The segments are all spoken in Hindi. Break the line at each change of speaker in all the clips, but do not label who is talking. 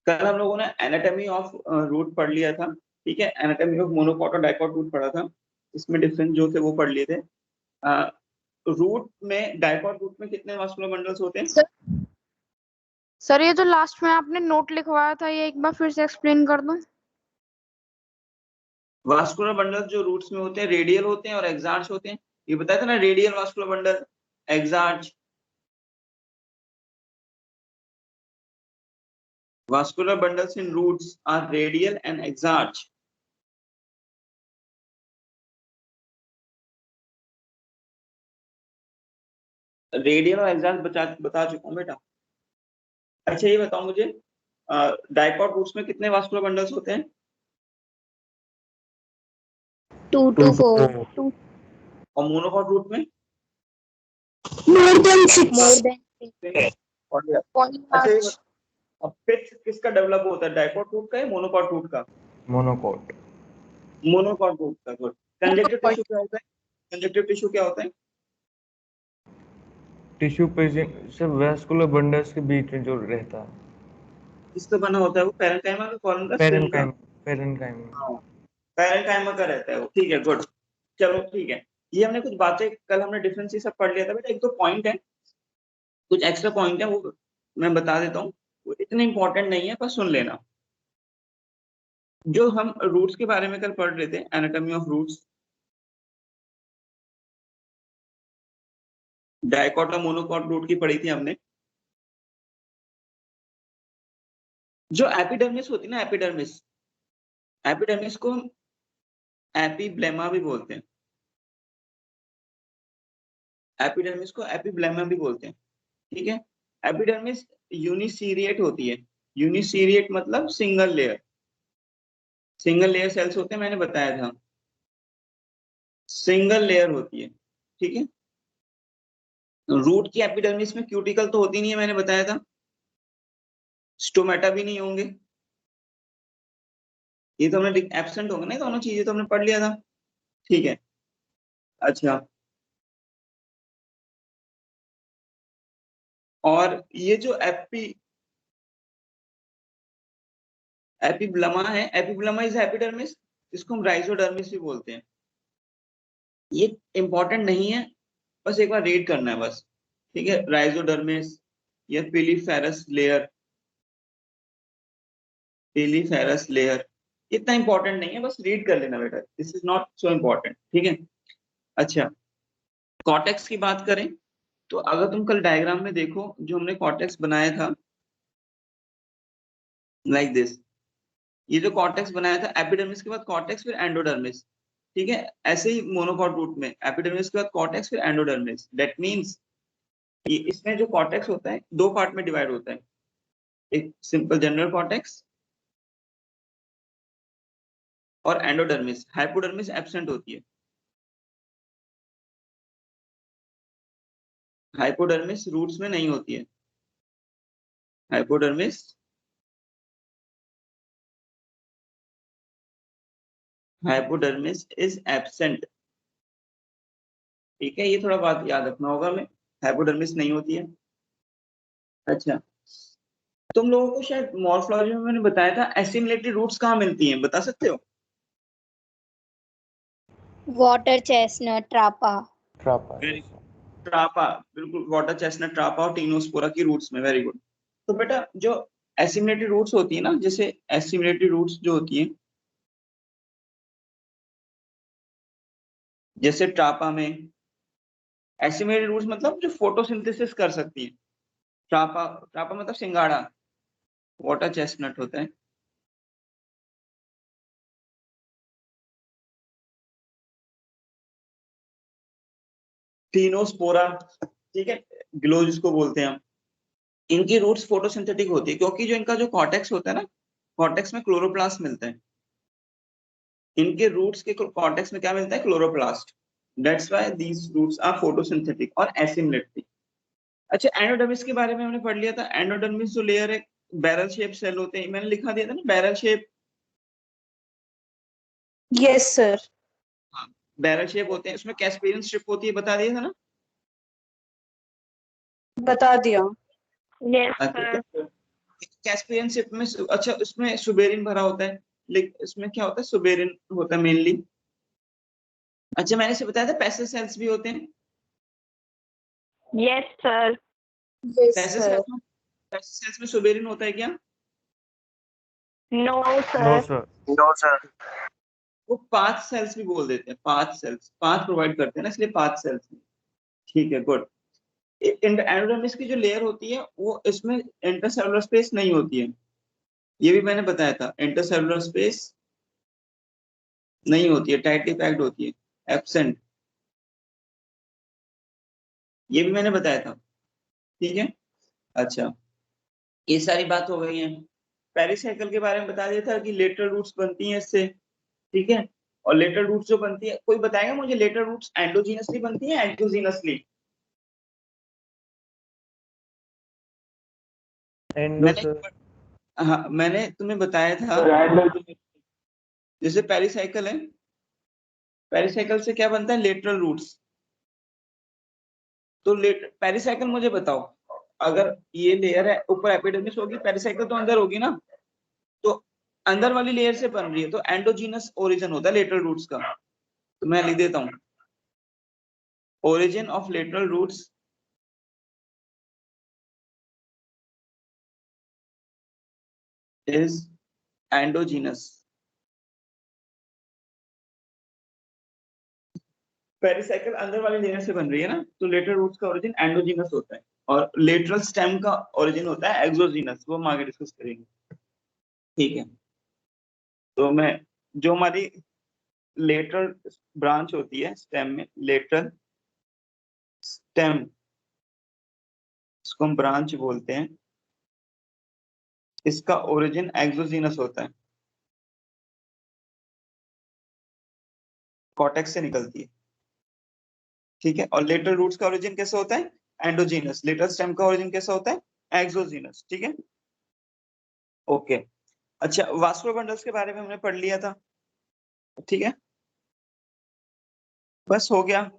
कल हम लोगों ने एनाटॉमी ऑफ रूट पढ़ लिया था, ठीक है। एनाटॉमी ऑफ मोनोकॉट और डाइकॉट रूट पढ़ा था, इसमें डिफरेंस जो थे वो पढ़ लिए थे। रूट में, डाइकॉट रूट में कितने वास्कुलर बंडल्स होते हैं?
सर ये जो लास्ट में आपने नोट लिखवाया था ये एक बार फिर से एक्सप्लेन कर दो।
वास्कुलर बंडल्स जो रूट्स में होते हैं रेडियल होते हैं और एक्सार्च होते हैं। ये बताया था ना, radial vascular bundle, exarch. Vascular bundles in roots are radial and exarch. Radial और एक्सार्च बता चुका हूँ बेटा। अच्छा ये बताओ मुझे, डाइकॉट रूट्स में कितने वास्कुलर बंडल्स होते हैं?
2 to 4
और मोनोकॉट रूट में?
more than 6
अच्छा ये अब पिच किसका डेवलप होता है, डाइकॉट रूट का या मोनोकॉट रूट का?
मोनोकॉट।
मोनोकॉट रूट का। गुड। कंजक्टिव टिश्यू क्या होता है? कंजक्टिव टिश्यू क्या होता है?
टिश्यू पेशियंट से वैस्कुलर बंडल्स के बीच में जो रहता है।
किसका बना होता है वो? पैरेन्काइमा का, कॉलम का, स्टेम का?
पैरेन्काइमा।
हाँ, पैरेन्काइमा का रहता है वो, ठीक है। गुड, चलो ठीक है। ये हमने कुछ बातें कल हमने डिफरेंस ये सब पढ़ लिया था बेटा। एक तो पॉइंट है, कुछ एक्स्ट्रा पॉइंट है, वो मैं बता देता हूँ। वो इतने इंपॉर्टेंट नहीं है, पर सुन लेना। जो हम रूट्स के बारे में कल पढ़ रहे थे, एनाटॉमी ऑफ रूट्स, डाइकॉट और मोनोकॉट रूट की पढ़ी थी हमने। जो एपिडर्मिस होती है ना, एपिडर्मिस, एपिडर्मिस को हम एपिब्लेमा भी बोलते हैं। एपिडर्मिस को एपिब्लेमा भी बोलते हैं, ठीक है। एपिडर्मिस यूनिसीरिएट होती है। यूनिसीरिएट मतलब single layer, single layer cells होते हैं, मैंने बताया था, सिंगल लेयर होती है, ठीक है। रूट की एपिडर्मिस में क्यूटिकल तो होती नहीं है, मैंने बताया था। स्टोमेटा भी नहीं होंगे, ये तो हमने एब्सेंट होंगे ना, दोनों चीजें तो हमने पढ़ लिया था, ठीक है। अच्छा, और ये जो एपिब्लमा है, एपिब्लमा इज एपिडर्मिस, इसको हम राइजोडर्मिस भी बोलते हैं। ये इंपॉर्टेंट नहीं है, बस एक बार रीड करना है बस, ठीक है। राइजोडर्मिस या पिलीफेरस लेयर, पिलीफेरस लेयर इतना इंपॉर्टेंट नहीं है, बस रीड कर लेना बेटा, this is not so important, ठीक है। अच्छा, कॉर्टेक्स की बात करें तो अगर तुम कल डायग्राम में देखो जो हमने कॉर्टेक्स बनाया था, लाइक दिस, ये जो कॉर्टेक्स बनाया था, एपिडर्मिस के बाद कॉर्टेक्स फिर एंडोडर्मिस, ठीक है। ऐसे ही मोनोकॉट रूट में एपिडर्मिस के बाद कॉर्टेक्स फिर एंडोडर्मिस। दैट मींस ये इसमें जो कॉर्टेक्स होता है दो पार्ट में डिवाइड होता है, एक सिंपल जनरल कॉर्टेक्स और एंडोडर्मिस। हाइपोडर्मिस एब्सेंट होती है, हाइपोडर्मिस रूट्स में नहीं होती है, हाइपोडर्मिस हाइपोडर्मिस इज एब्सेंट, ठीक है। ये थोड़ा बात याद रखना होगा हमें, हाइपोडर्मिस नहीं होती है। अच्छा, तुम लोगों को शायद मॉर्फोलॉजी में मैंने बताया था एसिमिलेटेड रूट्स कहाँ मिलती हैं, बता सकते हो?
Water chestnut Trapa.
Trapa.
Trapa, बिल्कुल, वाटर चेस्टनट, ट्रापा और टीनोस्पोरा की रूट्स में। Very good. तो बेटा जो एसिमिलेटेड रूट्स होती है ना, जैसे एसिमिलेटेड रूट्स जो होती है, जैसे ट्रापा में एसिमिलेटेड रूट्स मतलब जो फोटोसिंथेसिस कर सकती है। ट्रापा, ट्रापा मतलब सिंगाड़ा, वाटर चेस्टनट होता है। टीनोस्पोरा, ठीक है, ग्लो जिसको बोलते हैं हम, इनकी रूट्स फोटोसिंथेटिक होती है, क्योंकि जो इनका जो कॉर्टेक्स होता है ना, कॉर्टेक्स में क्लोरोप्लास्ट मिलता है। इनके रूट्स के कॉर्टेक्स में क्या मिलता है? Chloroplast. That's why these roots are photosynthetic और एसिमिलेटेड। अच्छा, एंडोडर्मिस के बारे में हमने पढ़ लिया था। एंडोडर्मिस जो लेयर है, बैरल शेप सेल होते हैं, मैंने लिखा दिया था ना, बैरल शेप।
Yes sir.
हाँ, बैरल शेप होते हैं, उसमें कैस्पेरियन स्ट्रिप होती है, बता दिया था ना।
बता दिया।
अच्छा, कैस्पियन शिप में अच्छा उसमें सुबेरिन भरा होता है, लेकिन इसमें क्या होता है, सुबेरिन होता है मेनली। अच्छा मैंने से बताया था पैसेज सेल्स भी होते हैं।
Yes sir.
पैसेज सेल्स में सुबेरिन होता है क्या?
No
no
sir.
सर।
वो पांच सेल्स भी बोल देते हैं, पांच सेल्स, पांच प्रोवाइड करते हैं ना, इसलिए पांच सेल्स। ठीक है, गुड। एंडोडर्मिस की जो लेयर होती है वो इसमें इंटरसेलुलर स्पेस नहीं होती है, ये भी मैंने बताया था, इंटरसेलुलर स्पेस नहीं होती है, टाइटली पैक्ड होती है, एब्सेंट, ये भी मैंने बताया था। ठीक है, अच्छा ये सारी बात हो गई है। पेरिसाइकिल के बारे में बता दिया था कि लेटरल रूट्स बनती हैं इससे। ठीक है, और लेटरल रूट्स जो बनती है, कोई बताएगा मुझे लेटरल रूट्स एंडोजीनसली बनती है एक्सोजीनसली?
एंडो
मैंने
सर।
हाँ मैंने तुम्हें बताया था, जैसे पेरिसाइकिल है, पेरिसाइकिल से क्या बनता है, लेटरल रूट्स। तो पेरिसाइकिल मुझे बताओ, अगर ये लेयर है ऊपर एपिडर्मिस होगी, पेरिसाइकिल तो अंदर होगी ना, तो अंदर वाली लेयर से बन रही है, तो एंडोजीनस ओरिजिन होता है लेटरल रूट्स का। तो मैं लिख देता हूं, origin of lateral roots is endogenous. Pericycle अंदर वाली लेयर से बन रही है ना, तो लेटरल रूट्स का ओरिजिन एंडोजीनस होता है, और लेटरल स्टेम का ओरिजिन होता है एक्सोजीनस, वो हम आगे डिस्कस करेंगे। ठीक है, तो मैं जो हमारी लेटरल ब्रांच होती है स्टेम में, लेटरल स्टेम, इसको हम ब्रांच बोलते हैं, इसका ओरिजिन एक्सोजीनस होता है, कॉर्टेक्स से निकलती है। ठीक है, और लेटरल रूट्स का ओरिजिन कैसा होता है, एंडोजीनस। लेटरल स्टेम का ओरिजिन कैसा होता है, एक्सोजीनस। ठीक है, ओके। अच्छा वास्कुलर बंडल्स के बारे में हमने पढ़ लिया था। ठीक है, बस हो गया,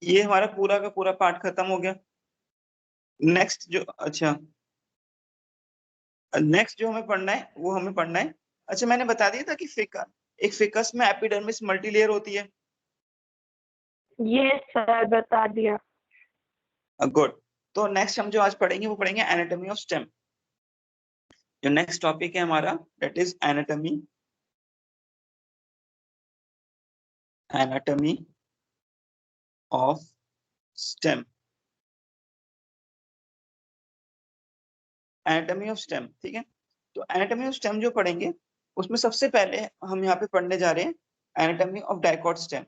ये हमारा पूरा का पूरा पार्ट खत्म हो गया। नेक्स्ट जो, अच्छा नेक्स्ट जो हमें पढ़ना है वो हमें पढ़ना है, अच्छा मैंने बता दिया था कि एक फिकस में एपिडर्मिस मल्टीलेयर होती है।
यस सर, बता दिया।
गुड। तो नेक्स्ट हम जो आज पढ़ेंगे वो पढ़ेंगे एनाटॉमी ऑफ स्टेम। जो नेक्स्ट टॉपिक है हमारा that is anatomy, anatomy of stem, anatomy of stem. ठीक है, तो एनाटॉमी ऑफ स्टेम जो पढ़ेंगे उसमें सबसे पहले हम यहाँ पे पढ़ने जा रहे हैं anatomy of dicot stem,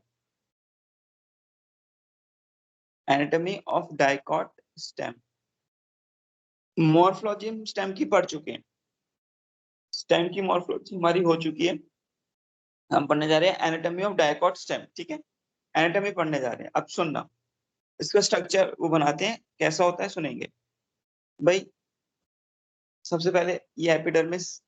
anatomy of dicot stem. Morphology हम स्टेम की पढ़ चुके हैं, स्टेम की मॉर्फोलॉजी हमारी हो चुकी है। हम पढ़ने जा रहे हैं एनाटॉमी ऑफ डाइकॉट स्टेम। ठीक है, एनाटॉमी पढ़ने जा रहे हैं। अब सुनना, इसका स्ट्रक्चर वो बनाते हैं, कैसा होता है सुनेंगे भाई। सबसे पहले ये एपिडर्मिस,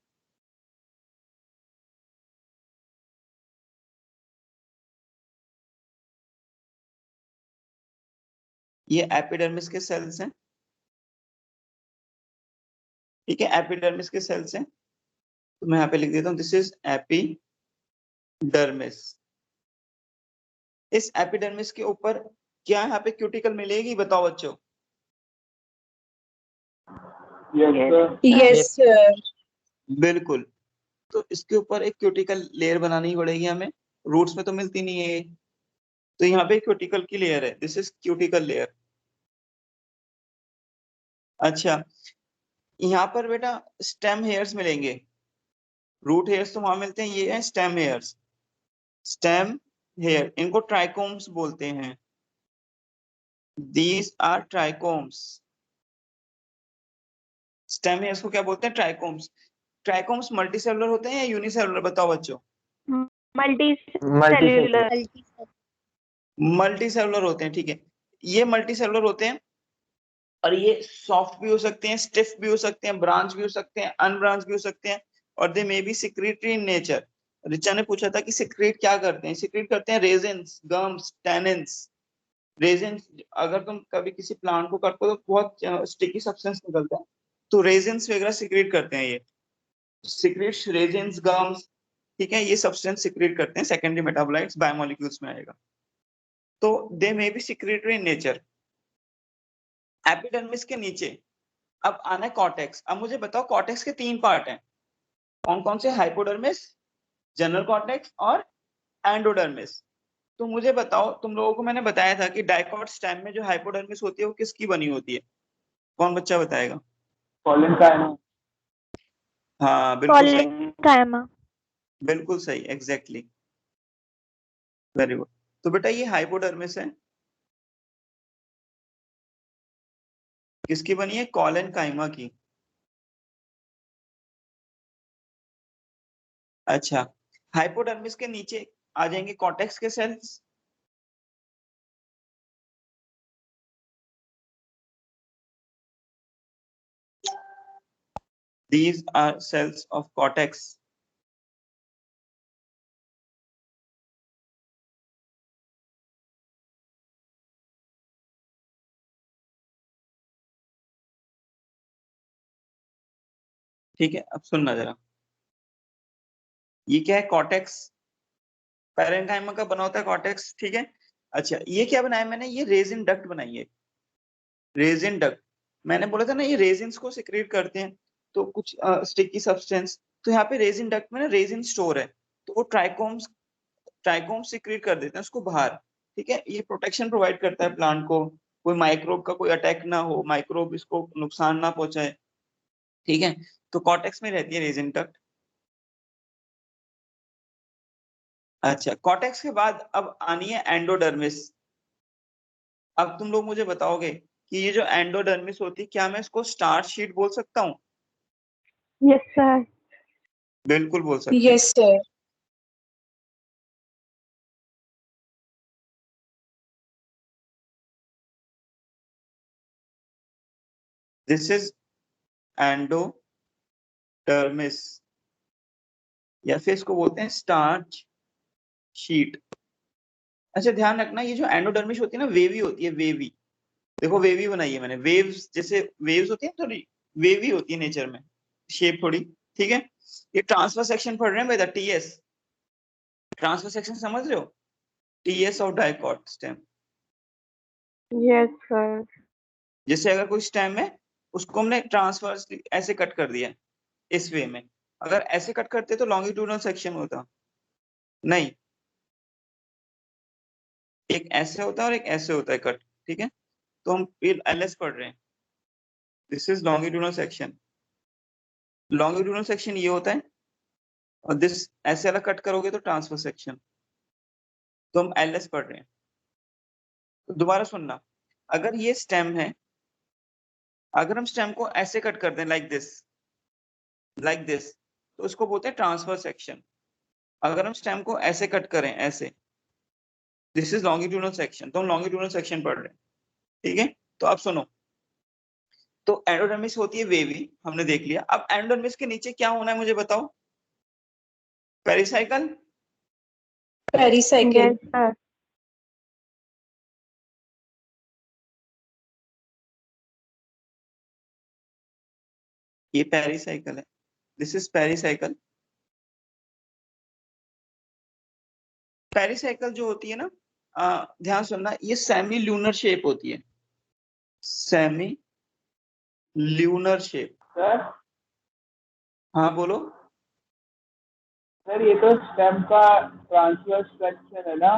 ये एपिडर्मिस के सेल्स हैं। ठीक है, एपिडर्मिस के सेल्स हैं, तो मैं यहाँ पे लिख देता हूँ दिस इज एपिडर्मिस। इस एपिडर्मिस के ऊपर क्या यहाँ पे क्यूटिकल मिलेगी, बताओ बच्चों।
Yes sir.
बिल्कुल, तो इसके ऊपर एक क्यूटिकल लेयर बनानी पड़ेगी हमें, रूट्स में तो मिलती नहीं है ये। तो यहाँ पे क्यूटिकल की लेयर है, दिस इज क्यूटिकल लेयर। अच्छा यहाँ पर बेटा स्टेम हेयर्स मिलेंगे, रूट हेयर्स तो वहां मिलते हैं, ये है स्टेम हेयर्स। स्टेम हेयर, इनको ट्राइकोम्स बोलते हैं, these are trichomes. Stem hairs को क्या बोलते हैं, ट्राइकोम्स। ट्राइकोम्स मल्टीसेलुलर होते हैं या यूनिसेलुलर, बताओ बच्चों।
Multi
multi
cellular.
Multi cellular होते हैं, ठीक है, ये मल्टी सेलुलर होते हैं, और ये सॉफ्ट भी हो सकते हैं, स्टिफ भी हो सकते हैं, ब्रांच भी हो सकते हैं, अनब्रांच भी हो सकते हैं, और they may be secretory in nature. Richa ने पूछा था कि सिक्रीट क्या करते हैं, सिक्रीट करते हैं रेजिन्स, गम्स, टैनिन्स। रेजिन्स, अगर तुम कभी किसी प्लांट को काटो तो बहुत स्टिकी सब्सटेंस निकलता है, तो रेजिन्स वगैरह सिक्रेट करते हैं ये, सिक्रेट्स रेजिन्स गम्स, ठीक है, ये सब्सटेंस सिक्रेट करते हैं, सेकेंडरी मेटाबोलाइट्स बायोमोलिक्यूल्स में आएगा। तो they may be secretory in nature. Epidermis के नीचे अब आना है कॉर्टेक्स। अब मुझे बताओ कॉर्टेक्स के 3 पार्ट हैं, कौन कौन से? हाइपोडर्मिस, जनरल कॉर्टेक्स और एंडोडर्मिस। तो मुझे बताओ, तुम लोगों को मैंने बताया था कि डाइकॉट स्टेम में जो हाइपोडर्मिस होती है वो किसकी बनी होती है? कौन बच्चा बताएगा?
कॉलिन का है ना?
हाँ बिल्कुल सही,
Parenchyma.
बिल्कुल सही, एग्जैक्टली, वेरी गुड। तो बेटा ये हाइपोडर्मिस है, किसकी बनी है? कॉलन काइमा की। अच्छा, हाइपोडर्मिस के नीचे आ जाएंगे कॉर्टेक्स के sales. These are cells of cortex. ठीक है, अब सुनना जरा, ये क्या है? कॉर्टेक्स, पैरेन्काइमा का बना होता है कॉर्टेक्स, ठीक है। अच्छा, ये क्या बनाया मैंने? ये रेजिन डक्ट बनाई है, रेजिन डक्ट। मैंने बोला था ना ये रेजिन्स को सिक्रेट करते हैं, तो कुछ स्टिकी सब्सटेंस, तो यहाँ पे रेजिन डक्ट में ना रेजिन स्टोर है, तो वो ट्राइकोम्स, ट्राइकोम सिक्रेट कर देते हैं उसको बाहर, ठीक है। ये प्रोटेक्शन प्रोवाइड करता है प्लांट को, कोई माइक्रोब का कोई अटैक ना हो, माइक्रोब इसको नुकसान ना पहुंचाए, ठीक है। तो कॉर्टेक्स में रहती है रेजिन डक्ट। अच्छा, कॉर्टेक्स के बाद अब आनी है एंडोडर्मिस। अब तुम लोग मुझे बताओगे कि ये जो एंडोडर्मिस होती है, क्या मैं इसको स्टार्च शीट बोल सकता हूँ?
Yes, sir.
बिल्कुल बोल सकते हैं।
Yes, sir.
This is endodermis, या फिर इसको बोलते हैं स्टार्च शीट। अच्छा, ध्यान रखना ये जो एंडोडर्मिस होती है ना, वेवी होती है, वेवी। देखो वेवी बनाई है मैंने, वेव्स, जैसे वेव्स होती है थोड़ी वेवी होती है नेचर में, शेप थोड़ी, ठीक है। ये ट्रांसफर सेक्शन पढ़ रहे हैं बेटा, टीएस, ट्रांसफर सेक्शन समझ रहे हो? TS of dicot stem.
Yes, sir.
जैसे अगर कोई स्टेम है, उसको हमने ट्रांसफर ऐसे कट कर दिया इस वे में, अगर ऐसे कट करते तो लॉन्गिट्यूडनल सेक्शन होता, नहीं, एक ऐसे होता है और एक ऐसे होता है कट, ठीक है। तो हम एलएस पढ़ रहे हैं, this is longitudinal section, longitudinal section ये होता है, और दिस ऐसे वाला कट करोगे तो ट्रांसफर सेक्शन, तो हम एलएस पढ़ रहे हैं। तो दोबारा सुनना, अगर ये स्टेम है, अगर हम स्टेम को ऐसे कट कर दें लाइक दिस, लाइक दिस, तो उसको बोलते हैं ट्रांसफर सेक्शन। अगर हम स्टेम को ऐसे कट करें, ऐसे, दिस इज लॉन्गिट्यूडनल सेक्शन, तो हम लॉन्गिट्यूडनल सेक्शन पढ़ रहे हैं, ठीक है। तो अब सुनो, तो एंडोडर्मिस होती है वेवी, हमने देख लिया। अब एंडोडर्मिस के नीचे क्या होना है मुझे बताओ? Pericycle,
Pericycle.
Yes, sir.
ये पेरिसाइकल है, दिस इज पेरिसाइकल। पेरिसाइकल जो होती है ना, ध्यान सुनना, ये सेमी ल्यूनर शेप होती है, सेमी ल्यूनर शेप।
सर
हाँ बोलो।
सर ये तो स्टेम का ट्रांसवर्स सेक्शन है ना?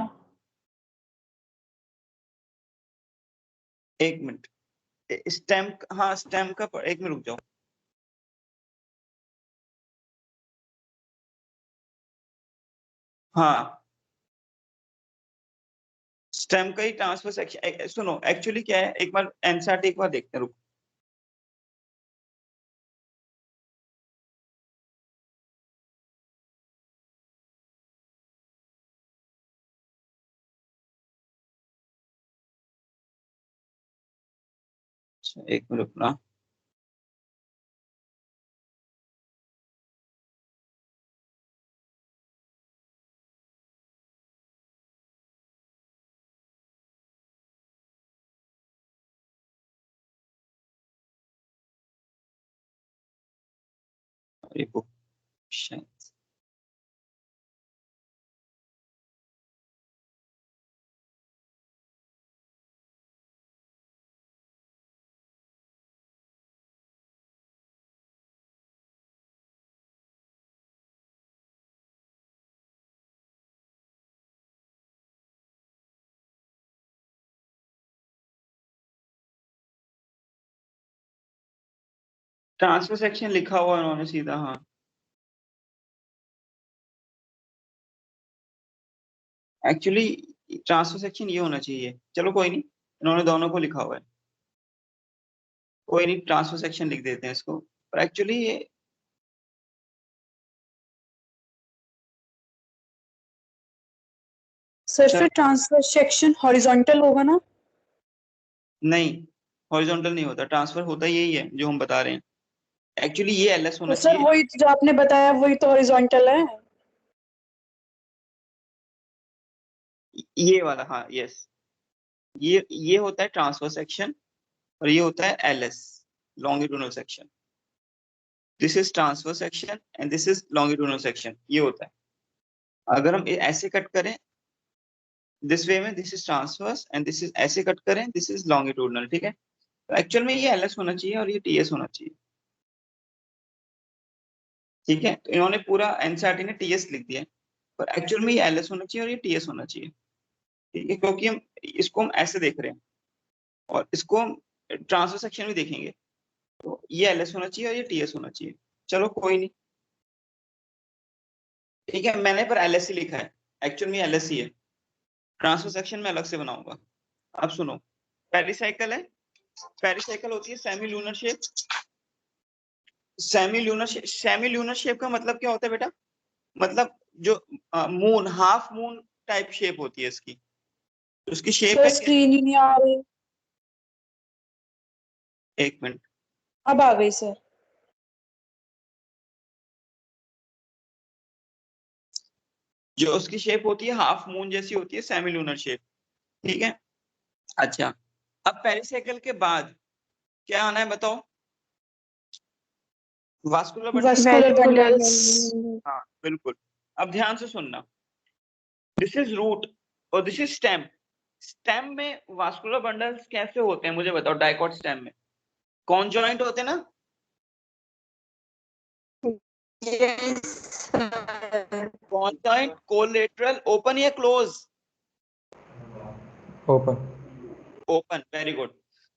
एक मिनट, स्टेम, हाँ स्टेम का, एक मिनट रुक जाओ। हाँ, स्टेम का ही ट्रांसफर सेक्शन। सुनो एक्चुअली क्या है, एक बार एनसीईआरटी एक बार देखते हैं, रुको। अच्छा, एक मिनट रुकना। सॉरी बुक शायद ट्रांसफर सेक्शन लिखा हुआ है उन्होंने सीधा, हाँ एक्चुअली ट्रांसफर सेक्शन ये होना चाहिए, चलो कोई नहीं, इन्होंने दोनों को लिखा हुआ है, कोई नहीं ट्रांसफर सेक्शन लिख देते हैं इसको, पर एक्चुअली ये
सर फिर ट्रांसफर सेक्शन हॉरिजॉन्टल होगा ना?
नहीं, हॉरिजॉन्टल नहीं होता, ट्रांसफर होता यही है जो हम बता रहे हैं, एक्चुअली ये एलएस होना
तो सर
चाहिए।
वही जो आपने बताया वही तो हॉरिजॉन्टल है।
ये वाला, हाँ यस, ये होता है ट्रांसफर सेक्शन और ये होता है LS, longitudinal section. This is transfer section and this is longitudinal section, ये होता है। अगर हम ऐसे कट करें दिस वे में, this is transverse and this is, ऐसे कट करें दिस इज लॉन्गिट्यूडनल, ठीक है। तो एक्चुअल में ये एलएस होना चाहिए और ये टीएस होना चाहिए, ठीक है। तो इन्होंने पूरा एनसीईआरटी ने टीएस लिख दिया है, पर एक्चुअल में ये एलएस होना चाहिए और ये टीएस होना चाहिए, ठीक है, क्योंकि हम इसको हम ऐसे देख रहे हैं और इसको हम ट्रांसफर सेक्शन में देखेंगे, तो ये एलएस होना चाहिए और ये टीएस होना चाहिए। चलो कोई नहीं, ठीक है, मैंने पर एलएस ही लिखा है, एक्चुअल में एलएस ही है, ट्रांसफर सेक्शन में अलग से बनाऊंगा। अब सुनो, पेरिसाइकिल है, पेरिसाइकिल होती है semi lunar shape. Semi lunar shape का मतलब क्या होता है बेटा? मतलब जो moon, half moon type shape होती है इसकी, तो उसकी शेप
सर
है।
स्क्रीन ही नहीं आ रही।
एक मिनट,
अब आ गई सर।
जो उसकी शेप होती है हाफ मून जैसी होती है, सेमी लूनर शेप, ठीक है। अच्छा, अब पेरिसाइकिल के बाद क्या आना है बताओ? Vascular bundle.
Vascular
Vascular
bundles.
bundle.
हाँ बिल्कुल, अब ध्यान से सुनना, दिस इज रूट और दिस इज स्टेम। स्टेम में वास्कुलर बंडल्स कैसे होते हैं मुझे बताओ? डाइकॉट स्टेम में कॉन्जॉइंट होते हैं ना?
Yes, sir.
Conjoint, collateral, open या close?
Open.
Open, very good.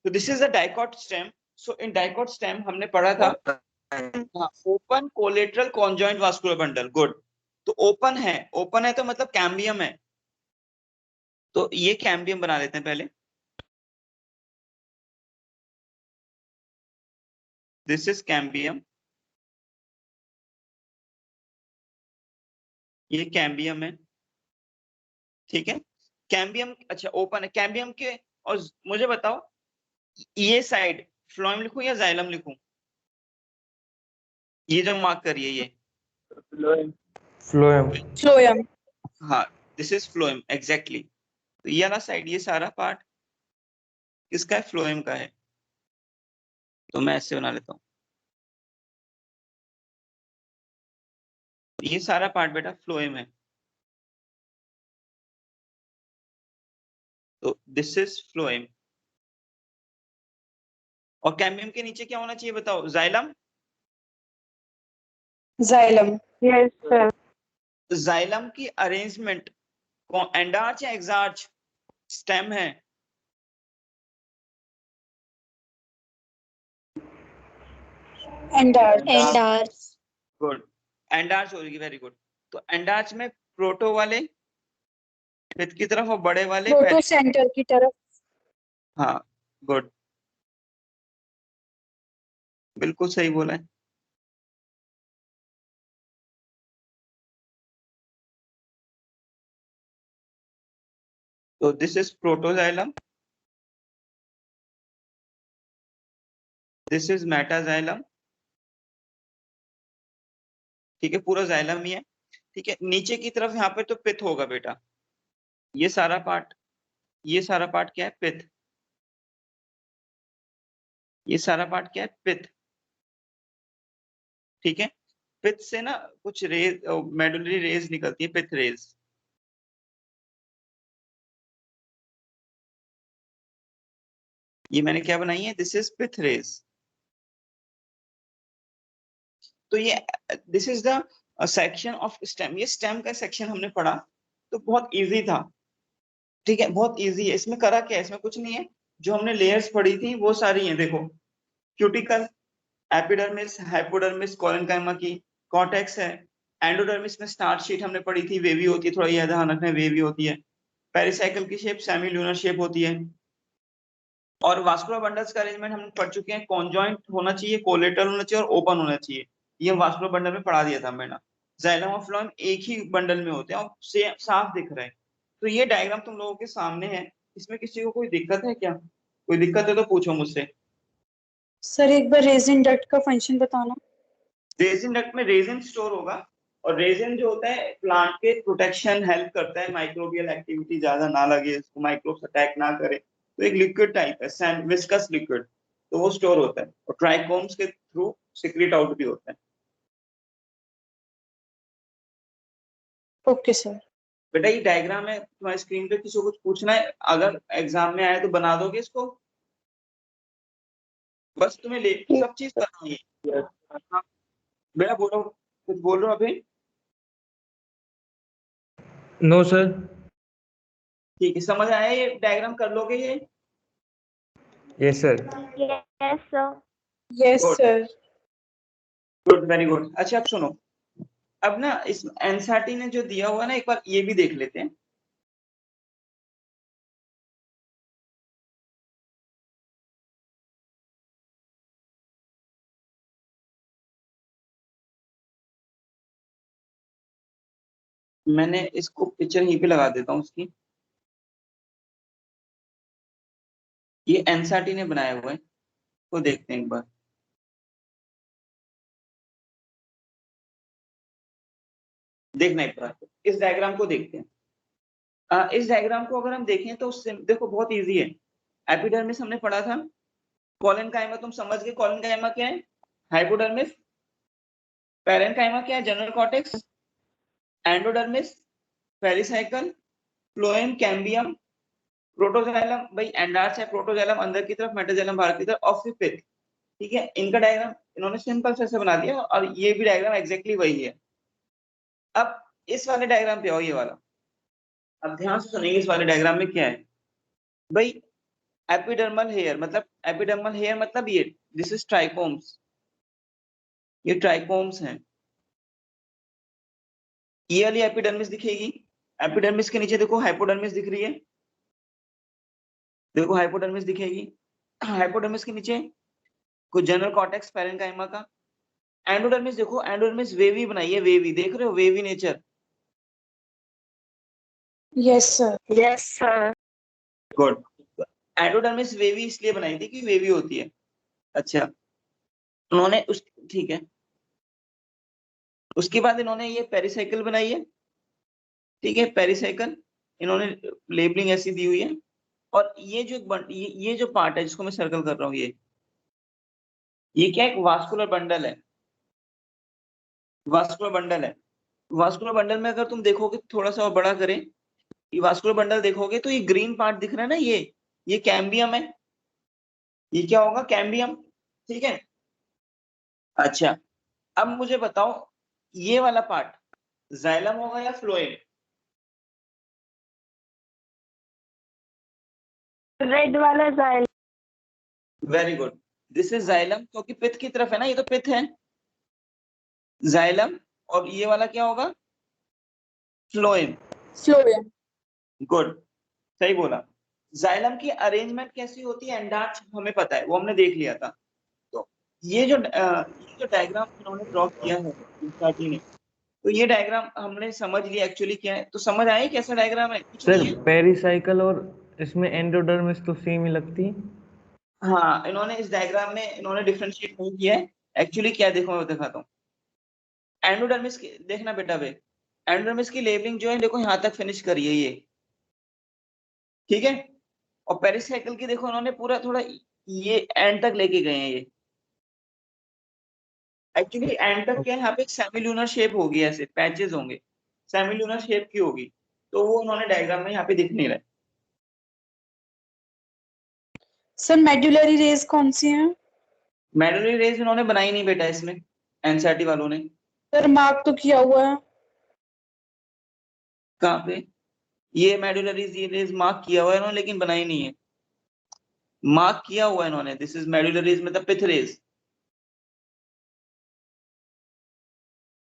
तो this is a dicot stem. So in dicot stem हमने पढ़ा था open, collateral, conjoint vascular bundle, good. तो ओपन है, ओपन है तो मतलब कैम्बियम है, तो ये कैम्बियम बना लेते हैं पहले। दिस इज कैम्बियम, ये कैम्बियम है, ठीक है। कैम्बियम, अच्छा ओपन है कैम्बियम के। और मुझे बताओ ये साइड फ्लोएम लिखूं या जाइलम लिखूं? ये जो मार्क करिए ये,
फ्लोएम।
फ्लोएम।
फ्लोएम।
हाँ दिस इज फ्लोएम एग्जैक्टली। तो ये वाला साइड, ये सारा पार्ट किसका है? फ्लोएम का है। तो मैं ऐसे बना लेता हूँ, ये सारा पार्ट बेटा फ्लोएम है, तो दिस इज फ्लोएम। और कैम्बियम के नीचे क्या होना चाहिए बताओ? Xylem.
Xylem.
Yes, sir.
Xylem की अरेंजमेंट एंडार्च या एक्सार्च? स्टेम है,
एंडार्च।
Endarch.
गुड, एंडार्च होगी, वेरी गुड। तो एंडार्च में प्रोटो वाले पिथ की तरफ और बड़े वाले
प्रोटो
पेरी।
सेंटर की तरफ।
हाँ गुड, बिल्कुल सही बोला है। तो this is protoxylem, this is metaxylem, ठीक है, पूरा जाइलम ही है, ठीक है। नीचे की तरफ यहाँ पे तो पिथ होगा बेटा, ये सारा पार्ट, ये सारा पार्ट क्या है? पिथ। ये सारा पार्ट क्या है? पिथ, ठीक है। पिथ से ना कुछ रेज, मेडुलरी रेज निकलती है, पिथ रेज। ये मैंने क्या बनाई है, दिस इज पिथ रेज। तो ये this is the section of stem. ये स्टेम का सेक्शन हमने पढ़ा, तो बहुत इजी था, ठीक है, बहुत इजी है। इसमें करा क्या है, इसमें कुछ नहीं है, जो हमने लेयर्स पढ़ी थी वो सारी हैं। देखो, क्यूटिकल, एपिडर्मिस, हाइपोडर्मिस, कोलेनकाइमा की, कॉर्टेक्स है, एंडोडर्मिस में स्टार्च शीट हमने पढ़ी थी, वेवी होती है, थोड़ा ये ध्यान रखना है, वेवी होती है। पेरिसाइकिल की शेप सेमी ल्यूनर शेप होती है। और वास्कुलर बंडल्स का अरेंजमेंट हम पढ़ चुके हैं, कॉन्जॉइंट होना चाहिए, कोलेटरल होना चाहिए और ओपन होना चाहिए। ये वास्कुलर बंडल में पढ़ा दिया था मैंने। जाइलम और फ्लोएम एक ही बंडल में होते हैं और साफ दिख रहे हैं। तो ये डायग्राम तुम लोगों के सामने है। इसमें किसी को कोई दिक्कत है क्या? कोई दिक्कत है तो पूछो मुझसे।
सर एक बार रेजिन डक्ट का फंक्शन बताना।
रेजिन डक्ट में रेजिन स्टोर होगा, और रेजिन जो होता है प्लांट के प्रोटेक्शन हेल्प करता है, माइक्रोबियल एक्टिविटी ज्यादा ना लगे इसको, माइक्रोब्स अटैक ना करे। तो एक लिक्विड टाइप है, विस्कस लिक्विड, तो वो स्टोर होता है और ट्राइकोम्स के थ्रू सिक्रेट आउट भी होता है।
Okay sir.
बेटा ये डायग्राम है तुम्हारी स्क्रीन पे, किसी को कुछ पूछना है अगर एग्जाम में आए तो बना दोगे इसको? बस तुम्हें सब चीज पता है। हाँ, बेटा बोलो, कुछ बोल रहे हो अभी?
No sir.
ठीक है, समझ आया? ये डायग्राम कर लोगे ये?
Yes sir.
Yes, sir.
Yes
good
sir.
Good, very good. अच्छा अब सुनो, अब ना इस एनसीईआरटी ने जो दिया हुआ है ना, एक बार ये भी देख लेते हैं। मैंने इसको पिक्चर यहीं पे लगा देता हूँ उसकी। ये एनसीईआरटी ने बनाया हुआ है, तो देखते हैं एक बार। देखना एक बार, इस डायग्राम को देखते हैं। इस डायग्राम को अगर हम देखें तो उससे देखो बहुत इजी है। एपिडर्मिस हमने पढ़ा था, कोलेनकाइमा तुम समझ गए, कोलेनकाइमा क्या है, हाइपोडर्मिस, पेरेन्काइमा क्या है, general cortex, endodermis, pericycle, phloem, cambium, protoxylem, भाई एंडार्च है, प्रोटोजाइलम अंदर की तरफ, मेटाजाइलम बाहर की तरफ, और फिर पिथ। ठीक है, इनका डायग्राम इन्होंने सिंपल से बना दिया, और ये भी डायग्राम एग्जैक्टली वही है। अब इस वाले डायग्राम पे आओ, ये वाला। अब ध्यान से सुनिए, इस वाले डायग्राम में क्या है भाई, एपिडर्मल हेयर मतलब, एपिडर्मल हेयर मतलब ये, दिस इज ट्राइकोम्स, ये ट्राइकोम्स हैं। ये वाली एपिडर्मिस दिखेगी, एपिडर्मिस के नीचे देखो हाइपोडर्मिस दिख रही है, देखो हाइपोडर्मिस दिखेगी, हाइपोडर्मिस के नीचे कुछ जनरल कॉर्टेक्स पेरेन्काइमा का। एंडोडर्मिस देखो, एंडोडर्मिस वेवी बनाई है, वेवी देख रहे हो, wavy nature.
Yes sir.
Yes, sir.
Good. Endodermis wavy इसलिए बनाई थी कि वेवी होती है। अच्छा, उन्होंने उस, ठीक है, उसके बाद इन्होंने ये पेरिसाइकिल बनाई है, ठीक है, पेरिसाइकिल इन्होंने लेबलिंग ऐसी दी हुई है। और ये जो ये जो पार्ट है जिसको मैं सर्कल कर रहा हूँ, ये क्या है, एक वास्कुलर बंडल है, वास्कुलर बंडल है। वास्कुलर बंडल में अगर तुम देखोगे थोड़ा सा और बड़ा करें, ये वास्कुलर बंडल देखोगे तो ये ग्रीन पार्ट दिख रहा है ना, ये कैम्बियम है, ये क्या होगा, कैम्बियम। ठीक है, अच्छा अब मुझे बताओ, ये वाला पार्ट जाइलम होगा या फ्लोएम?
Red वाला जाइल.
Very good, this is xylem, क्योंकि पिथ की तरफ है ना, ये तो पिथ है, जाइलम। और ये वाला क्या होगा, फ्लोएम।
फ्लोएम।
गुड, सही बोला। जाइलम की अरेंजमेंट कैसी होती है, एंडार्च हमें पता है, वो हमने देख लिया था। तो ये जो डायग्राम इन्होंने ड्रॉ किया है एनसीईआरटी ने, तो ये डायग्राम हमने समझ लिया एक्चुअली क्या है। तो समझ आए कैसा डायग्राम है, कुछ
सर
नहीं है।
पेरिसाइकिल और इसमें एंडोडर्मिस तो सेम ही लगती है।
हाँ, इन्होंने इस डायग्राम में इन्होंने डिफरेंशिएट नहीं किया है एक्चुअली। क्या है देखो, मैं दिखाता हूँ। एंडोडर्मिस की देखना बेटा, वे एंडोडर्मिस की लेबलिंग जो है देखो यहाँ तक फिनिश करी है ये, ठीक है। और पेरिसाइकिल की देखो, उन्होंने पूरा थोड़ा ये एंड तक लेके गए हैं ये, एक्चुअली एंड तक क्या है, यहाँ पे एक सेमिल्यूनर शेप होगी, ऐसे पैचेस होंगे, सेमिल्यूनर शेप की होगी, तो वो उन्होंने डायग्राम में यहाँ पे दिख नहीं रहा है।
सर मेडुलरी रेज कौन सी हैं?
मेडुलरी रेज उन्होंने बनाई नहीं बेटा इसमें, एनसीईआरटी वालों ने।
सर मार्क तो किया हुआ है।
कहाँ पे? ये मेडुलरी रेज मार्क किया हुआ है इन्होंने, लेकिन बनाई नहीं है। मार्क किया हुआ है इन्होंने, दिस इज मेडुलरी मतलब पिथ रेज,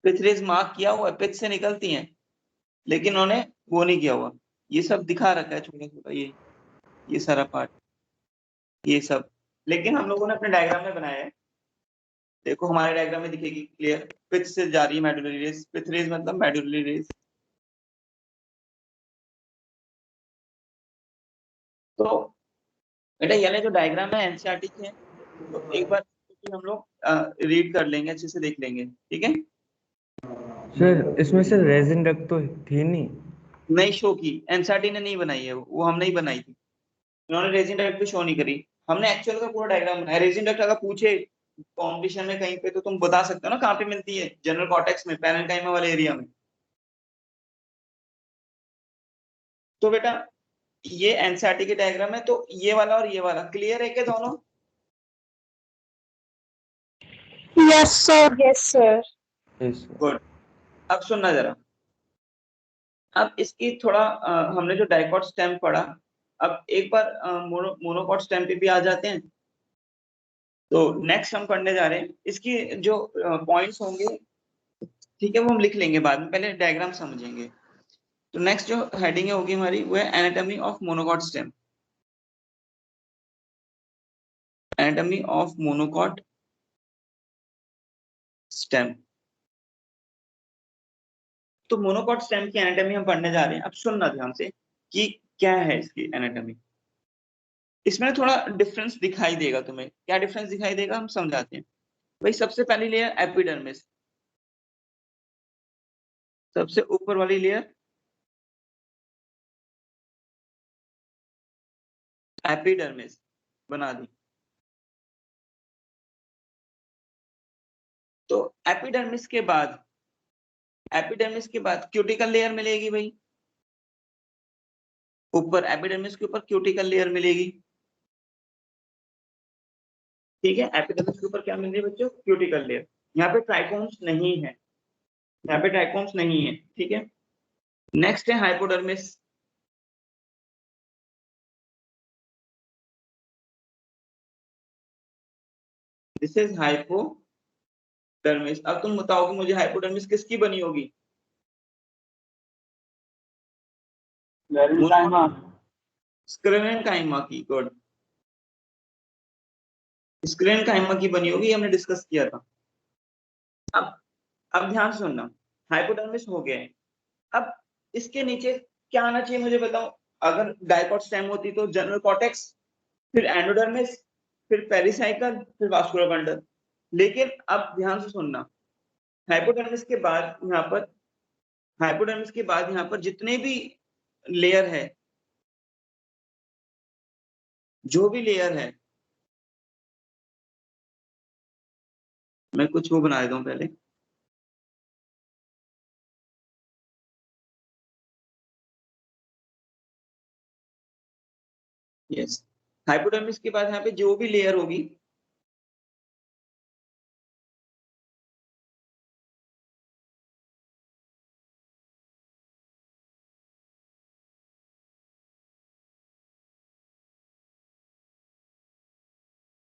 पिथ रेज मार्क किया हुआ है, पिथ से निकलती हैं, लेकिन उन्होंने वो नहीं किया हुआ। ये सब दिखा रखा है छोटा छोटा, ये सारा पार्ट, ये सब, लेकिन हम लोगों ने अपने डायग्राम में बनाया है। देखो हमारे डायग्राम में दिखेगी क्लियर, पिथ से जा रही है मेडुलरी रेज, पिथ रेज मतलब मेडुलरी रेज। तो बेटा ये जो डायग्राम है एनसीईआरटी के हैं, तो एक बार हम लोग रीड कर लेंगे, अच्छे से देख लेंगे, ठीक है।
सर इसमें से रेजिन डक्ट तो थी नहीं।
नहीं शो की, एनसीईआरटी ने नहीं बनाई है, वो हमने ही बनाई थी। उन्होंने रेजिन डक्ट भी शो नहीं करी, हमने एक्चुअल का पूरा डायग्राम बनाया। रेजिन डक्ट अगर पूछे कॉम्पिटिशन में कहीं पे, तो तुम बता सकते हो ना कहाँ पे मिलती है, जनरल कॉर्टेक्स में, पैरेन्काइमा वाले एरिया में। तो बेटा ये एनसीईआरटी के डायग्राम है, तो ये वाला और ये वाला क्लियर है क्या दोनों?
Yes sir. Yes sir.
Good. अब सुनना जरा, अब इसकी थोड़ा हमने जो डाइकॉट स्टेम पढ़ा, अब एक बार मोनोकॉट स्टेम पे भी आ जाते हैं। तो नेक्स्ट हम पढ़ने जा रहे हैं, इसकी जो पॉइंट्स होंगे, ठीक है, वो हम लिख लेंगे बाद में, पहले डायग्राम समझेंगे। तो नेक्स्ट जो हेडिंग होगी हमारी, वो है anatomy of monocot stem. Anatomy of monocot stem. तो मोनोकॉट स्टेम की एनाटॉमी हम पढ़ने जा रहे हैं। अब सुनना ध्यान से कि क्या है इसकी एनाटॉमी। इसमें थोड़ा डिफरेंस दिखाई देगा तुम्हें, क्या डिफरेंस दिखाई देगा हम समझाते हैं। भाई सबसे पहली लेयर एपिडर्मिस, सबसे ऊपर वाली लेयर एपिडर्मिस बना दी। तो एपिडर्मिस के बाद, एपिडर्मिस के बाद क्यूटिकल लेयर मिलेगी भाई, ऊपर एपिडर्मिस के ऊपर क्यूटिकल लेयर मिलेगी, ठीक है। एपिडर्मिस के ऊपर क्या मिल रही है बच्चों? Cuticle layer. यहाँ पे ट्राइकोम्स नहीं है, यहाँ पे ट्राइकोम्स नहीं है, ठीक है। नेक्स्ट है हाइपोडर्मिस, दिस इज हाइपोडर्मिस। अब तुम बताओ कि मुझे हाइपोडर्मिस किसकी बनी होगी? स्क्लेरेनकाइमा की। गुड, स्क्लेरेनकाइमा की बनी होगी, हमने डिस्कस किया था। अब ध्यान से सुनना, हाइपोडर्मिस हो गया है। अब इसके नीचे क्या आना चाहिए मुझे बताओ? अगर डाइकॉट स्टेम होती तो जनरल कॉर्टेक्स, फिर एंडोडर्मिस, फिर पेरिसाइकल, फिर वास्कुलर बंडल। लेकिन अब ध्यान से सुनना, हाइपोडर्मिस के बाद यहाँ पर, हाइपोडर्मिस के बाद यहाँ पर जितने भी लेयर है, जो भी लेयर है, मैं कुछ वो बना देता हूँ पहले। यस, हाइपोडर्मिस के बाद यहाँ पे जो भी लेयर होगी,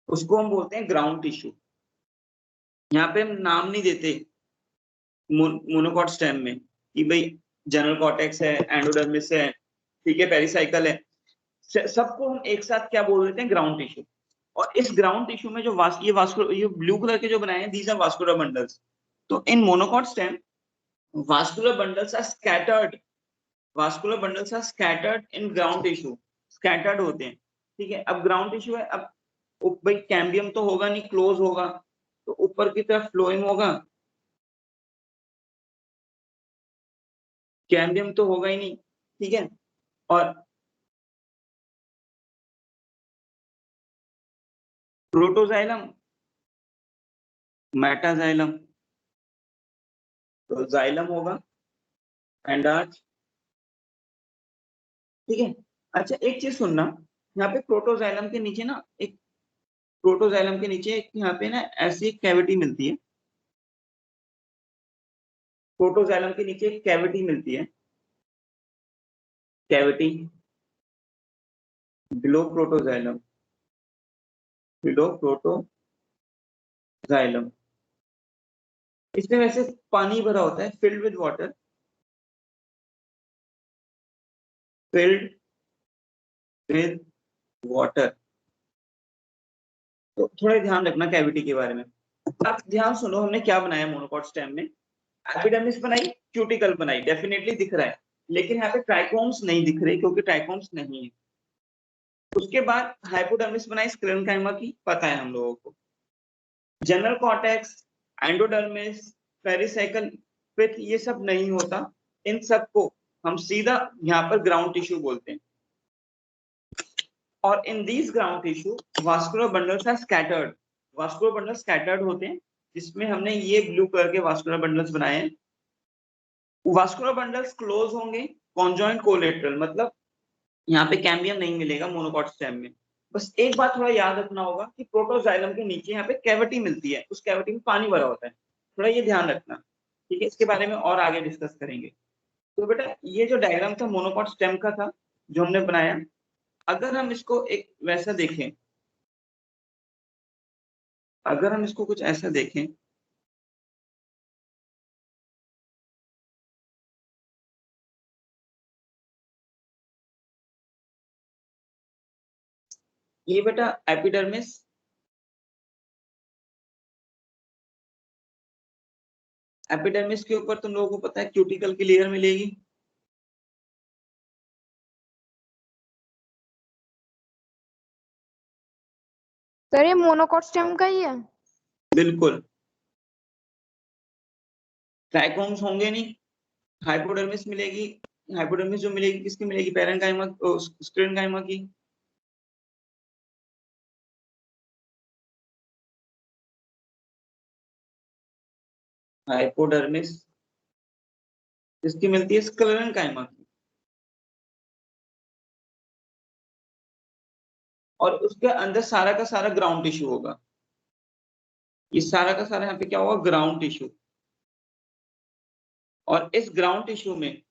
उसको हम बोलते हैं ग्राउंड टिश्यू। यहाँ पे हम नाम नहीं देते मोनोकॉट स्टेम में कि भाई जनरल कॉर्टेक्स है, एंडोडर्मिस है, ठीक है, पेरिसाइकल है, सबको हम एक साथ क्या बोल देते हैं? Ground tissue. और इस ग्राउंड टिश्यू में जो ये ब्लू कलर के जो बनाए हैं, दीज आर वास्कुलर बंडल्स। तो in monocot stem vascular bundles are scattered, vascular bundles are scattered in ground tissue, scattered होते हैं, ठीक है। अब ग्राउंड टिश्यू है, अब भाई कैम्बियम तो होगा नहीं, क्लोज होगा, तो ऊपर की तरफ फ्लोएम होगा, कैम्बियम तो होगा ही नहीं, ठीक है। और प्रोटोजाइलम मेटाजाइलम, तो जाइलम होगा एंडार्च, ठीक है। अच्छा एक चीज सुनना, यहाँ पे प्रोटोजाइलम के नीचे ना एक प्रोटोजाइलम के नीचे एक यहाँ पे ना ऐसी एक कैविटी मिलती है, प्रोटोजाइलम के नीचे एक कैविटी मिलती है, cavity below protoxylem, below protoxylem, इसमें वैसे पानी भरा होता है, filled with water, filled with water. तो थोड़ा ध्यान रखना कैविटी के बारे में। अब ध्यान सुनो, हमने क्या बनाया मोनोकॉट स्टेम में, एपिडर्मिस बनाई, क्यूटिकल बनाई, डेफिनेटली दिख रहा है, लेकिन यहाँ पे ट्राइकोम्स नहीं दिख रहे क्योंकि ट्राइकोम्स नहीं है। उसके बाद हाइपोडर्मिस बनाई स्क्लेरेन्काइमा की, पता है हम लोगों को, जनरल कॉर्टेक्स, एंडोडर्मिस, पेरिसाइकल पिथ, ये सब नहीं होता, इन सब को हम सीधा यहाँ पर ग्राउंड टिश्यू बोलते हैं। और in these ground tissue vascular bundles are scattered, vascular bundle scattered होते हैं, जिसमें हमने ये ब्लू कलर के वास्कुलर बंडल्स बनाए हैं। वास्कुलर बंडल्स क्लोज होंगे, कॉन्जॉइंट कोलेटरल, मतलब यहाँ पे कैम्बियम नहीं मिलेगा मोनोकॉट स्टेम में। बस एक बात थोड़ा याद रखना होगा कि प्रोटोजाइलम के नीचे यहाँ पे कैविटी मिलती है, उस कैविटी में पानी भरा होता है, थोड़ा ये ध्यान रखना, ठीक है। इसके बारे में और आगे डिस्कस करेंगे। तो बेटा ये जो डायग्राम था मोनोकॉट स्टेम का था जो हमने बनाया, अगर हम इसको एक वैसा देखें, अगर हम इसको कुछ ऐसा देखें, ये बेटा एपिडर्मिस, एपिडर्मिस के ऊपर तुम लोगों को पता है क्यूटिकल की लेयर मिलेगी,
सर ये मोनोकॉट स्टेम का ही है।
बिल्कुल। ट्राइकोम्स होंगे नहीं, हाइपोडर्मिस मिलेगी, हाइपोडर्मिस जो मिलेगी किसकी मिलेगी, पैरेन्काइमा, स्क्लेरेन्काइमा की। हाइपोडर्मिस किसकी मिलती है, स्क्लेरेन्काइमा की। और उसके अंदर सारा का सारा ग्राउंड टिश्यू होगा, ये सारा का सारा यहाँ पे क्या होगा, ग्राउंड टिश्यू। और इस ग्राउंड टिश्यू में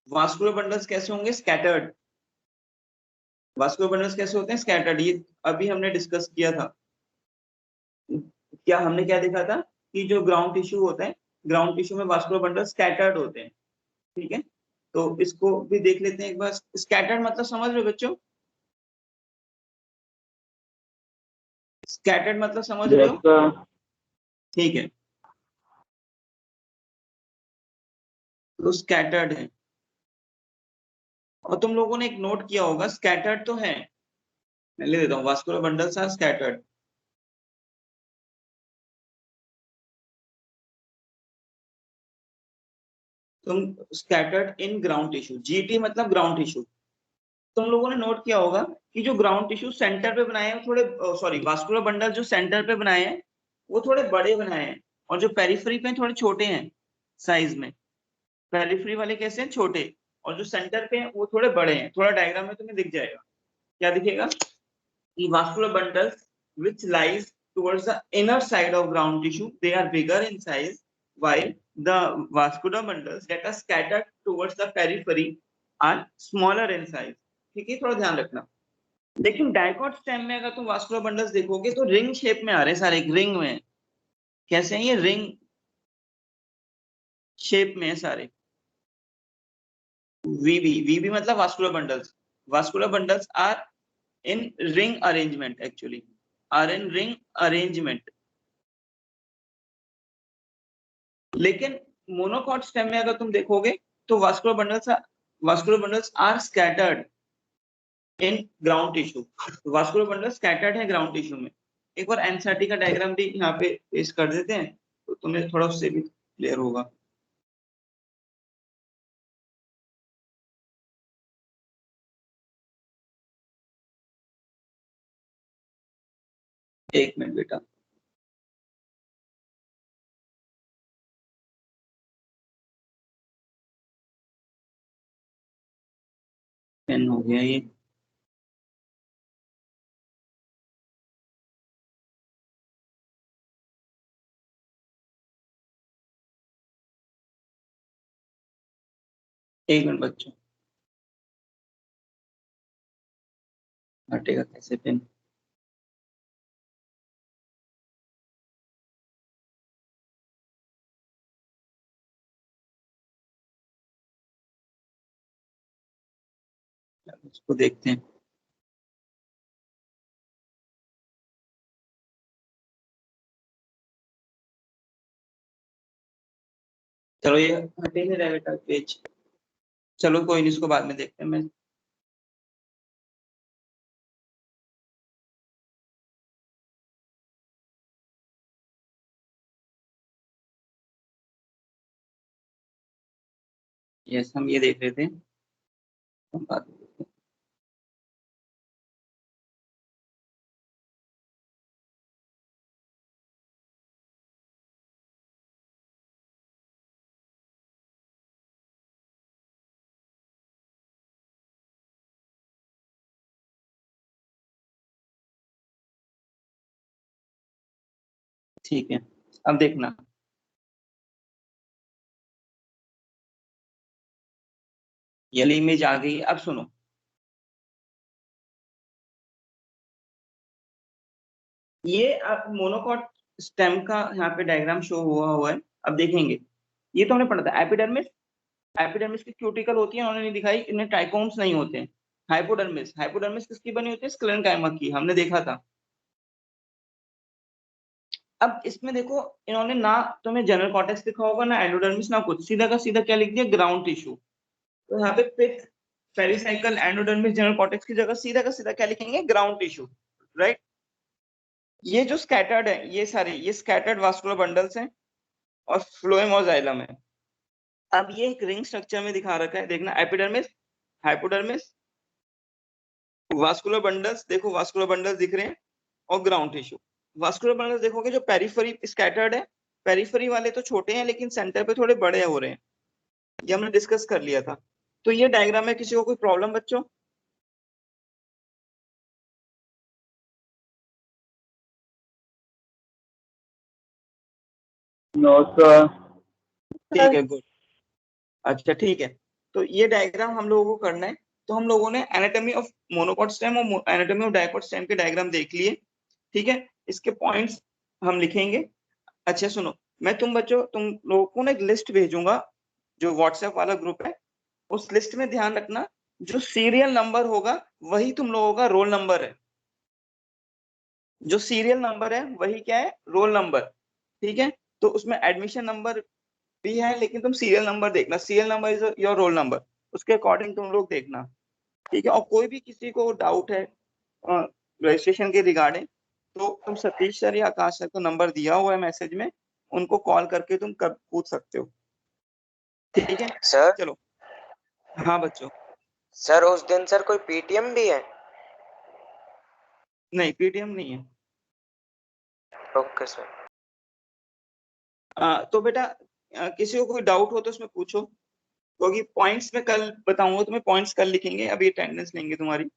वास्कुलर बंडल्स कैसे होंगे, स्कैटर्ड। वास्कुलर बंडल्स कैसे होते हैं, स्कैटर्ड। ये अभी हमने डिस्कस किया था, क्या हमने क्या देखा था कि जो ग्राउंड टिश्यू होता है, ग्राउंड टिश्यू में वास्कुलर बंडल स्कैटर्ड होते हैं, ठीक है। तो इसको भी देख लेते हैं एक बार। स्कैटर्ड मतलब समझ रहे हो बच्चों, स्कैटर्ड मतलब समझ रहे हो, ठीक है। तो स्कैटर्ड है, और तुम लोगों ने एक नोट किया होगा, स्कैटर्ड तो है, मैं ले देता हूँ, वास्कुलर बंडल्स आर स्कैटर्ड। तुम scattered in ground tissue, GT मतलब ग्राउंड टिश्यू। तुम लोगों ने नोट किया होगा कि जो ग्राउंड टिश्यू सेंटर पे बनाए हैं थोड़े, सॉरी, वास्कुलर बंडल जो सेंटर पे बनाए हैं वो थोड़े बड़े बनाए हैं, और जो पेरिफेरी पे थोड़े छोटे हैं साइज में। पेरिफेरी वाले कैसे हैं, छोटे, और जो सेंटर पे हैं वो थोड़े बड़े हैं। थोड़ा डायग्राम में तुम्हें दिख जाएगा, क्या दिखेगा कि vascular bundles which lies towards the inner side of ground tissue, they are bigger in size, while the vascular bundles that are scattered towards the periphery are smaller in size, ठीक है, थोड़ा ध्यान रखना। लेकिन डाइकॉट स्टेम में अगर तुम वास्कुलर बंडल्स देखोगे तो रिंग शेप में आ रहे हैं सारे, रिंग में। कैसे हैं ये, रिंग शेप में है सारे। वीबी, वीबी मतलब vascular bundles, vascular bundles are in ring arrangement, actually are in ring arrangement। लेकिन मोनोकॉट स्टेम में अगर तुम देखोगे तो vascular bundles are scattered in ground tissue, vascular bundle scattered है ग्राउंड टिश्यू में। एक बार एनसीईआरटी का डायग्राम भी यहाँ पे पेश कर देते हैं तो तुम्हें थोड़ा उससे भी क्लियर होगा। एक मिनट बेटा, पेन हो गया ये। एक मिनट बच्चों, हटेगा कैसे पेन? इसको देखते हैं। चलो ये हटे नहीं रहा बेटा पेज। चलो कोई नहीं, इसको बाद में देखते हैं। मैं यस, हम ये देख रहे थे, हम बात में देखते हैं। ठीक है, अब देखना, ये वाली इमेज आ गई। अब सुनो, ये अब मोनोकॉट स्टेम का यहाँ पे डायग्राम शो हुआ है। अब देखेंगे, ये तो हमने पढ़ा था। एपिडर्मिस, एपिडर्मिस की क्यूटिकल होती है, उन्होंने नहीं दिखाई, इनमें ट्राइकोम्स नहीं होते हैं। हाइपोडर्मिस, हाइपोडर्मिस किसकी बनी होती है? स्क्लेरेंकाइमा की, हमने देखा था। अब इसमें देखो, इन्होंने ना तुम्हें जनरल कॉर्टेक्स लिखा होगा, ना एंडोडर्मिस, ना कुछ, सीधा का सीधा क्या लिख दिया? Ground tissue. तो यहाँ पे पिथ, पेरिसाइकल, एंडोडर्मिस, जनरल कॉर्टेक्स की जगह सीधा का सीधा क्या लिखेंगे? Ground tissue, right. ये जो स्कैटर्ड है, ये सारे ये स्कैटर्ड वास्कुलर बंडल्स हैं और फ्लोएम और जाइलम है। अब ये एक रिंग स्ट्रक्चर में दिखा रखा है, देखना, एपिडर्मिस, हाइपोडर्मिस, वास्कुलर बंडल्स, देखो वास्कुलर बंडल्स दिख रहे हैं, और ग्राउंड टिश्यू। वास्कुलर बंडल्स देखोगे जो पेरिफेरी स्कैटर्ड है, पेरिफेरी वाले तो छोटे हैं लेकिन सेंटर पे थोड़े बड़े हो रहे हैं, ये हमने डिस्कस कर लिया था। तो ये डायग्राम में किसी को कोई प्रॉब्लम बच्चों?
No sir.
ठीक है, गुड। अच्छा ठीक है, तो ये डायग्राम हम लोगों को करना है। तो हम लोगों ने एनाटॉमी ऑफ मोनोकॉट स्टेम और एनाटॉमी ऑफ डाइकोट स्टेम के डायग्राम देख लिए, ठीक है। इसके पॉइंट्स हम लिखेंगे। अच्छा सुनो, मैं तुम बच्चों, तुम लोगों को ना एक लिस्ट भेजूंगा, जो व्हाट्सएप वाला ग्रुप है, उस लिस्ट में ध्यान रखना, जो सीरियल नंबर होगा वही तुम लोगों का रोल नंबर है। जो सीरियल नंबर है वही क्या है? रोल नंबर, ठीक है। तो उसमें एडमिशन नंबर भी है, लेकिन तुम सीरियल नंबर देखना, serial number is your roll number, उसके अकॉर्डिंग तुम लोग देखना, ठीक है। और कोई भी किसी को डाउट है रजिस्ट्रेशन के रिगार्डिंग, तो तुम सतीश सर या आकाश सर को नंबर दिया हुआ है मैसेज में, उनको कॉल करके तुम पूछ सकते हो, ठीक है।
सर,
चलो, हाँ बच्चों।
सर उस दिन सर कोई पीटीएम भी है?
नहीं, पीटीएम नहीं है।
Okay sir.
तो बेटा किसी को कोई डाउट हो तो उसमें पूछो, क्योंकि पॉइंट्स में कल बताऊंगा तुम्हें, पॉइंट्स कल लिखेंगे, अभी अटेंडेंस लेंगे तुम्हारी।